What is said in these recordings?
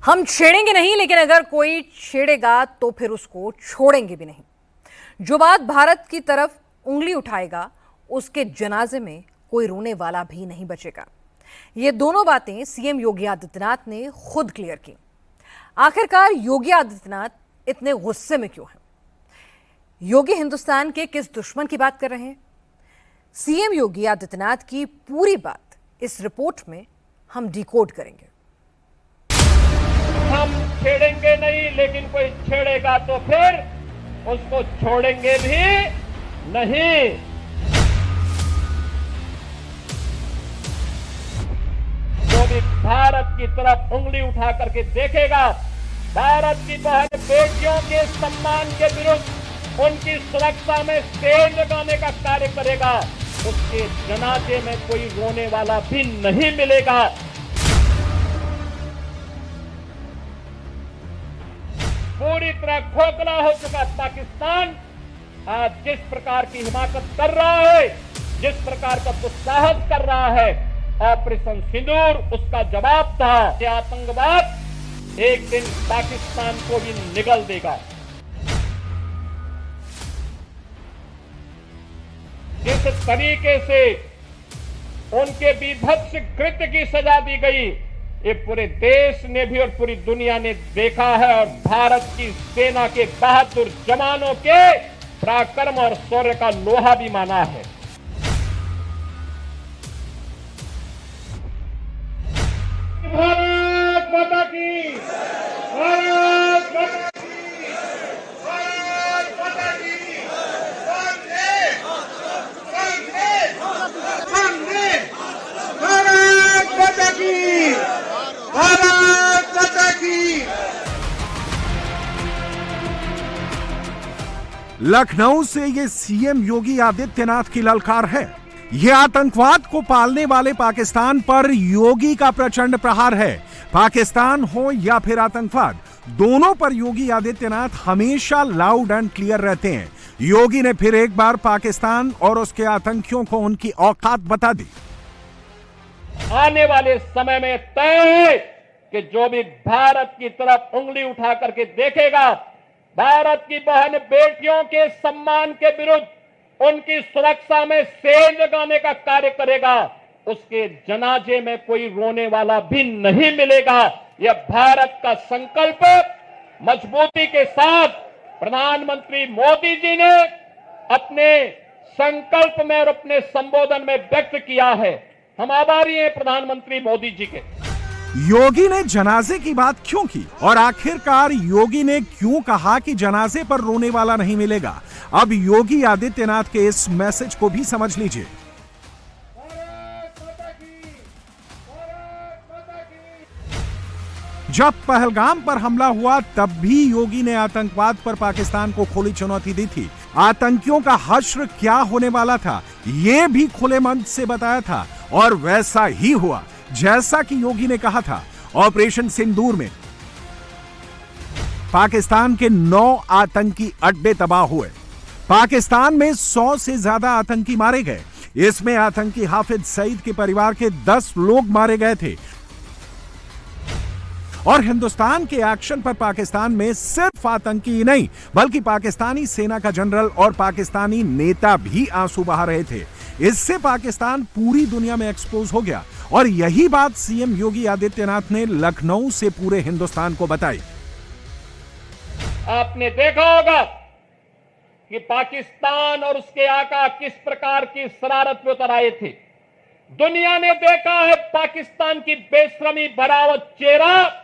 हम छेड़ेंगे नहीं, लेकिन अगर कोई छेड़ेगा तो फिर उसको छोड़ेंगे भी नहीं। जो बात भारत की तरफ उंगली उठाएगा उसके जनाजे में कोई रोने वाला भी नहीं बचेगा। ये दोनों बातें सीएम योगी आदित्यनाथ ने खुद क्लियर की। आखिरकार योगी आदित्यनाथ इतने गुस्से में क्यों हैं? योगी हिंदुस्तान के किस दुश्मन की बात कर रहे हैं? सीएम योगी आदित्यनाथ की पूरी बात इस रिपोर्ट में हम डिकोड करेंगे। हम छेड़ेंगे नहीं, लेकिन कोई छेड़ेगा तो फिर उसको छोड़ेंगे भी नहीं। जो भी भारत की तरफ उंगली उठा करके देखेगा, भारत की बहन बेटियों के सम्मान के विरुद्ध उनकी सुरक्षा में तेल लगाने का कार्य करेगा, उसके जनाजे में कोई रोने वाला भी नहीं मिलेगा। पूरी तरह खोखला हो चुका पाकिस्तान आज जिस प्रकार की हिमाकत कर रहा है, जिस प्रकार का दुस्साहस कर रहा है, ऑपरेशन सिंदूर उसका जवाब था। ये आतंकवाद एक दिन पाकिस्तान को भी निगल देगा। जिस तरीके से उनके बीभत्स कृत्य की सजा दी गई, ये पूरे देश ने भी और पूरी दुनिया ने देखा है, और भारत की सेना के बहादुर जवानों के पराक्रम और शौर्य का लोहा भी माना है। भारत माता की, भारत माता की, भारत माता की, वंदे, वंदे, भारत माता की, भारत माता की। लखनऊ से ये सीएम योगी आदित्यनाथ की ललकार है। ये आतंकवाद को पालने वाले पाकिस्तान पर योगी का प्रचंड प्रहार है। पाकिस्तान हो या फिर आतंकवाद, दोनों पर योगी आदित्यनाथ हमेशा लाउड एंड क्लियर रहते हैं। योगी ने फिर एक बार पाकिस्तान और उसके आतंकियों को उनकी औकात बता दी। आने वाले समय में तय है कि जो भी भारत की तरफ उंगली उठा करके देखेगा, भारत की बहन बेटियों के सम्मान के विरुद्ध उनकी सुरक्षा में सेंध लगाने का कार्य करेगा, उसके जनाजे में कोई रोने वाला भी नहीं मिलेगा। यह भारत का संकल्प मजबूती के साथ प्रधानमंत्री मोदी जी ने अपने संकल्प में और अपने संबोधन में व्यक्त किया है। हम आभारी हैं प्रधानमंत्री मोदी जी के। योगी ने जनाजे की बात क्यों की, और आखिरकार योगी ने क्यों कहा कि जनाजे पर रोने वाला नहीं मिलेगा? अब योगी आदित्यनाथ के इस मैसेज को भी समझ लीजिए। जब पहलगाम पर हमला हुआ तब भी योगी ने आतंकवाद पर पाकिस्तान को खुली चुनौती दी थी। आतंकियों का हश्र क्या होने वाला था यह भी खुले मन से बताया था, और वैसा ही हुआ जैसा कि योगी ने कहा था। ऑपरेशन सिंदूर में पाकिस्तान के 9 आतंकी अड्डे तबाह हुए। पाकिस्तान में 100 से ज्यादा आतंकी मारे गए। इसमें आतंकी हाफिज सईद के परिवार के 10 लोग मारे गए थे। और हिंदुस्तान के एक्शन पर पाकिस्तान में सिर्फ आतंकी ही नहीं, बल्कि पाकिस्तानी सेना का जनरल और पाकिस्तानी नेता भी आंसू बहा रहे थे। इससे पाकिस्तान पूरी दुनिया में एक्सपोज हो गया, और यही बात सीएम योगी आदित्यनाथ ने लखनऊ से पूरे हिंदुस्तान को बताई। आपने देखा होगा कि पाकिस्तान और उसके आका किस प्रकार की शरारत में उतर आए थे। दुनिया ने देखा है पाकिस्तान की बेशरमी भरा चेहरा,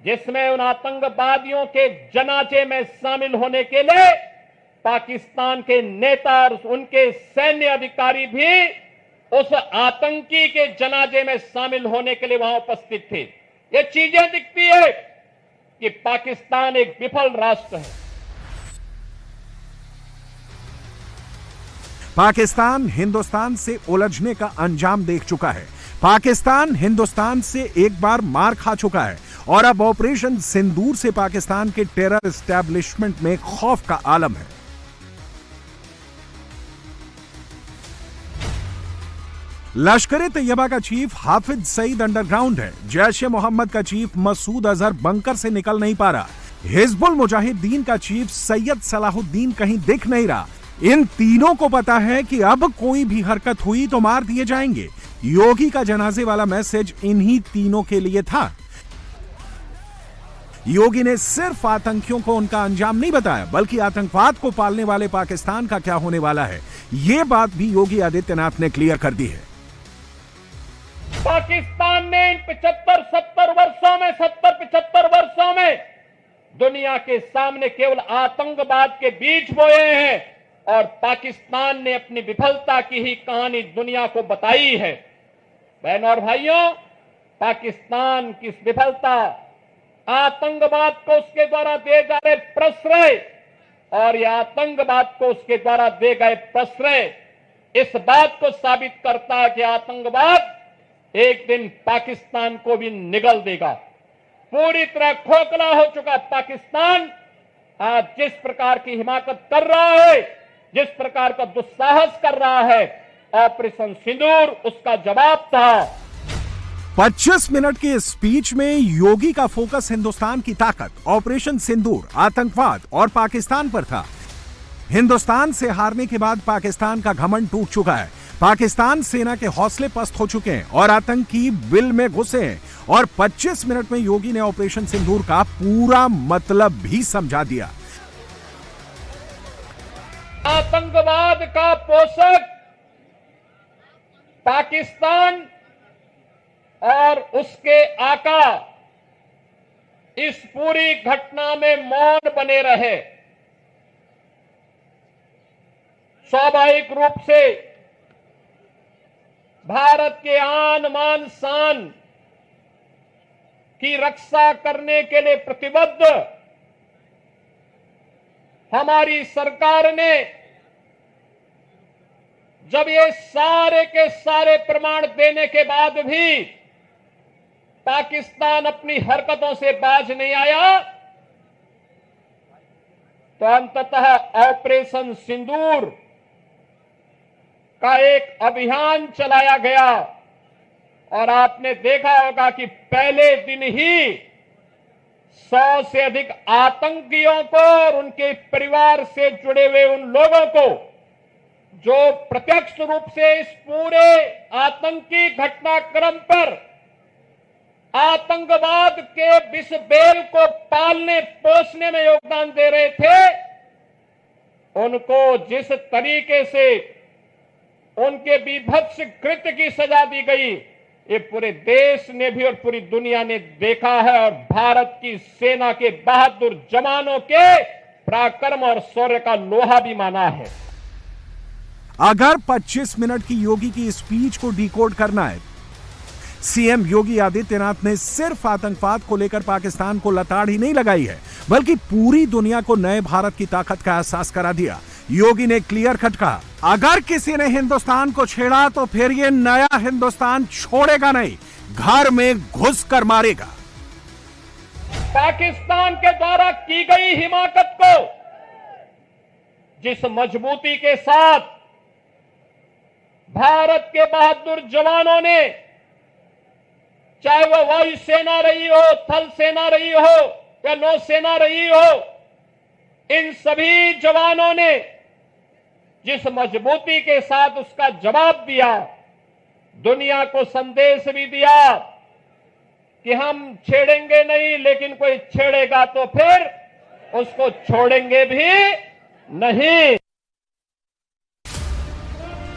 जिसमें उन आतंकवादियों के जनाजे में शामिल होने के लिए पाकिस्तान के नेता और उनके सैन्य अधिकारी भी उस आतंकी के जनाजे में शामिल होने के लिए वहां उपस्थित थे। ये चीजें दिखती है कि पाकिस्तान एक विफल राष्ट्र है। पाकिस्तान हिंदुस्तान से उलझने का अंजाम देख चुका है। पाकिस्तान हिंदुस्तान से एक बार मार खा चुका है, और अब ऑपरेशन सिंदूर से पाकिस्तान के टेरर एस्टैब्लिशमेंट में खौफ का आलम है। लश्कर तैयबा का चीफ हाफिज सईद अंडरग्राउंड है। जैश ए मोहम्मद का चीफ मसूद अजहर बंकर से निकल नहीं पा रहा। हिजबुल मुजाहिदीन का चीफ सैयद सलाहुद्दीन कहीं दिख नहीं रहा। इन तीनों को पता है कि अब कोई भी हरकत हुई तो मार दिए जाएंगे। योगी का जनाजे वाला मैसेज इन्हीं तीनों के लिए था। योगी ने सिर्फ आतंकियों को उनका अंजाम नहीं बताया, बल्कि आतंकवाद को पालने वाले पाकिस्तान का क्या होने वाला है, यह बात भी योगी आदित्यनाथ ने क्लियर कर दी है। पाकिस्तान ने इन 75 वर्षों में दुनिया के सामने केवल आतंकवाद के बीज बोए हैं और पाकिस्तान ने अपनी विफलता की ही कहानी दुनिया को बताई है। बहनों और भाइयों, पाकिस्तान की विफलता, आतंकवाद को उसके द्वारा दिए जा रहे प्रश्रय और यह आतंकवाद को उसके द्वारा दिए गए प्रश्रय इस बात को साबित करता है कि आतंकवाद एक दिन पाकिस्तान को भी निगल देगा। पूरी तरह खोखला हो चुका पाकिस्तान आज जिस प्रकार की हिमाकत कर रहा है, जिस प्रकार का दुस्साहस कर रहा है, ऑपरेशन सिंदूर उसका जवाब था। 25 मिनट की स्पीच में योगी का फोकस हिंदुस्तान की ताकत, ऑपरेशन सिंदूर, आतंकवाद और पाकिस्तान पर था। हिंदुस्तान से हारने के बाद पाकिस्तान का घमंड टूट चुका है। पाकिस्तान सेना के हौसले पस्त हो चुके हैं और आतंकी बिल में घुसे हैं। और 25 मिनट में योगी ने ऑपरेशन सिंदूर का पूरा मतलब भी समझा दिया। आतंकवाद का पोषक पाकिस्तान और उसके आका इस पूरी घटना में मौन बने रहे। स्वाभाविक रूप से भारत के आन मान शान की रक्षा करने के लिए प्रतिबद्ध हमारी सरकार ने जब ये सारे के सारे प्रमाण देने के बाद भी पाकिस्तान अपनी हरकतों से बाज नहीं आया, तो अंततः ऑपरेशन सिंदूर का एक अभियान चलाया गया और आपने देखा होगा कि पहले दिन ही 100 से अधिक आतंकियों को और उनके परिवार से जुड़े हुए उन लोगों को जो प्रत्यक्ष रूप से इस पूरे आतंकी घटनाक्रम पर आतंकवाद के विष बेल को पालने पोषने में योगदान दे रहे थे, उनको जिस तरीके से उनके विभत्स कृत्य की सजा दी गई, ये पूरे देश ने भी और पूरी दुनिया ने देखा है और भारत की सेना के बहादुर जवानों के पराक्रम और शौर्य का लोहा भी माना है। अगर 25 मिनट की योगी की स्पीच को डिकोड करना है, सीएम योगी आदित्यनाथ ने सिर्फ आतंकवाद को लेकर पाकिस्तान को लताड़ ही नहीं लगाई है, बल्कि पूरी दुनिया को नए भारत की ताकत का एहसास करा दिया। योगी ने क्लियर कट कहा, अगर किसी ने हिंदुस्तान को छेड़ा तो फिर ये नया हिंदुस्तान छोड़ेगा नहीं, घर में घुस कर मारेगा। पाकिस्तान के द्वारा की गई हिमाकत को जिस मजबूती के साथ भारत के बहादुर जवानों ने, चाहे वो वायुसेना रही हो, थल सेना रही हो या नौसेना रही हो, इन सभी जवानों ने जिस मजबूती के साथ उसका जवाब दिया, दुनिया को संदेश भी दिया कि हम छेड़ेंगे नहीं, लेकिन कोई छेड़ेगा तो फिर उसको छोड़ेंगे भी नहीं।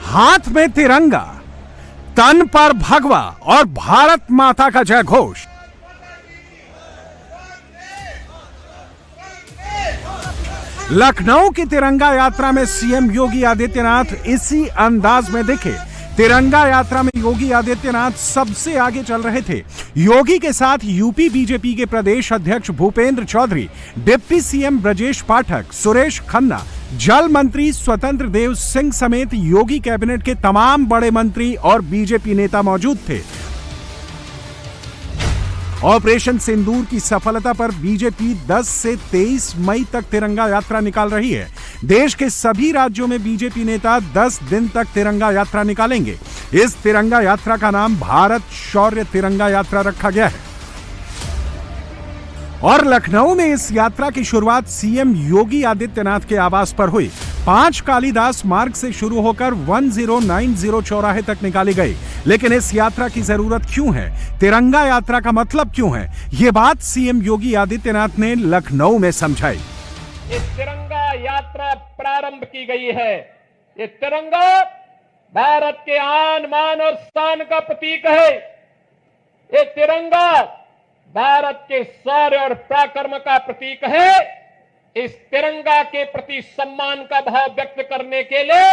हाथ में तिरंगा, तन पर भगवा और भारत माता का जय घोष। लखनऊ की तिरंगा यात्रा में सीएम योगी आदित्यनाथ इसी अंदाज में दिखे। तिरंगा यात्रा में योगी आदित्यनाथ सबसे आगे चल रहे थे। योगी के साथ यूपी बीजेपी के प्रदेश अध्यक्ष भूपेंद्र चौधरी, डिप्टी सीएम ब्रजेश पाठक, सुरेश खन्ना, जल मंत्री स्वतंत्र देव सिंह समेत योगी कैबिनेट के तमाम बड़े मंत्री और बीजेपी नेता मौजूद थे। ऑपरेशन सिंदूर की सफलता पर बीजेपी 10 से 23 मई तक तिरंगा यात्रा निकाल रही है। देश के सभी राज्यों में बीजेपी नेता 10 दिन तक तिरंगा यात्रा निकालेंगे। इस तिरंगा यात्रा का नाम भारत शौर्य तिरंगा यात्रा रखा गया है। और लखनऊ में इस यात्रा की शुरुआत सीएम योगी आदित्यनाथ के आवास पर हुई। 5 कालीदास मार्ग से शुरू होकर 1090 चौराहे तक निकाली गई। लेकिन इस यात्रा की जरूरत क्यों है? तिरंगा यात्रा का मतलब क्यों है? ये बात सीएम योगी आदित्यनाथ ने लखनऊ में समझाई। ये तिरंगा यात्रा प्रारंभ की गई है। ये तिरंगा भारत के आन मान और शान का प्रतीक है। ये तिरंगा भारत के शौर्य और पराक्रम का प्रतीक है। इस तिरंगा के प्रति सम्मान का भाव व्यक्त करने के लिए,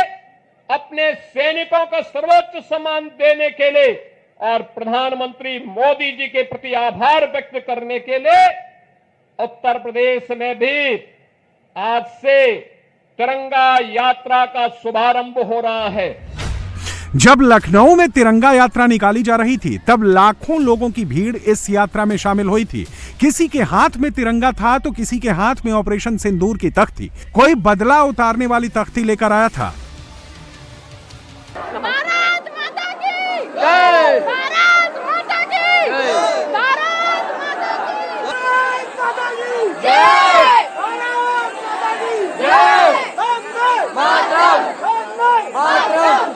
अपने सैनिकों को सर्वोच्च सम्मान देने के लिए और प्रधानमंत्री मोदी जी के प्रति आभार व्यक्त करने के लिए उत्तर प्रदेश में भी आज से तिरंगा यात्रा का शुभारंभ हो रहा है। जब लखनऊ में तिरंगा यात्रा निकाली जा रही थी तब लाखों लोगों की भीड़ इस यात्रा में शामिल हुई थी। किसी के हाथ में तिरंगा था तो किसी के हाथ में ऑपरेशन सिंदूर की तख्ती, कोई बदला उतारने वाली तख्ती लेकर आया था। भारत माता की जय! भारत माता की जय! भारत माता की जय! भारत माता की जय! मातरम! मातरम!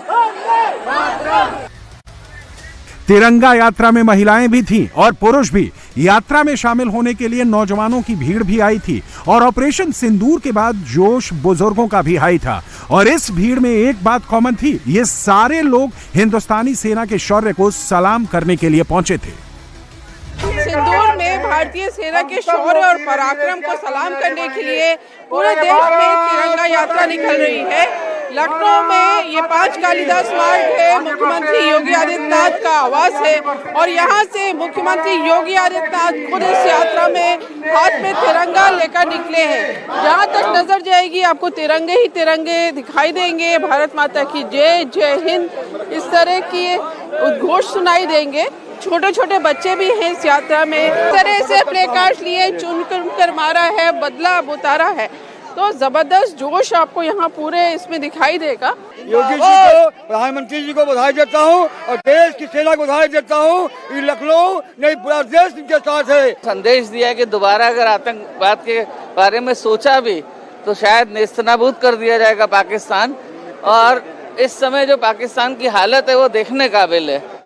तिरंगा यात्रा में महिलाएं भी थीं और पुरुष भी। यात्रा में शामिल होने के लिए नौजवानों की भीड़ भी आई थी और ऑपरेशन सिंदूर के बाद जोश बुजुर्गों का भी हाई था। और इस भीड़ में एक बात कॉमन थी, ये सारे लोग हिंदुस्तानी सेना के शौर्य को सलाम करने के लिए पहुंचे थे। सिंदूर में भारतीय सेना के शौर्य और पराक्रम को सलाम करने के लिए पूरे देश में तिरंगा यात्रा निकल रही है। लखनऊ में ये 5 कालीदास मार्ग है, मुख्यमंत्री योगी आदित्यनाथ का आवास है और यहाँ से मुख्यमंत्री योगी आदित्यनाथ खुद इस यात्रा में हाथ में तिरंगा लेकर निकले हैं। जहाँ तक नजर जाएगी आपको तिरंगे ही तिरंगे दिखाई देंगे। भारत माता की जय, जय हिंद, इस तरह के उद्घोष सुनाई देंगे। छोटे छोटे बच्चे भी हैं इस यात्रा में। इस तरह से प्ले कार्ड लिए चुनकर मारा है, बदला उतारा है, तो जबरदस्त जोश आपको यहाँ पूरे इसमें दिखाई देगा। योगी जी को, प्रधानमंत्री जी को बधाई देता हूँ और देश की सेना को बधाई देता हूँ। लखनऊ नहीं, पूरा देश इनके साथ है। संदेश दिया कि दोबारा अगर आतंकवाद के बारे में सोचा भी तो शायद नेस्तनाबूद कर दिया जाएगा पाकिस्तान। और इस समय जो पाकिस्तान की हालत है वो देखने काबिल है।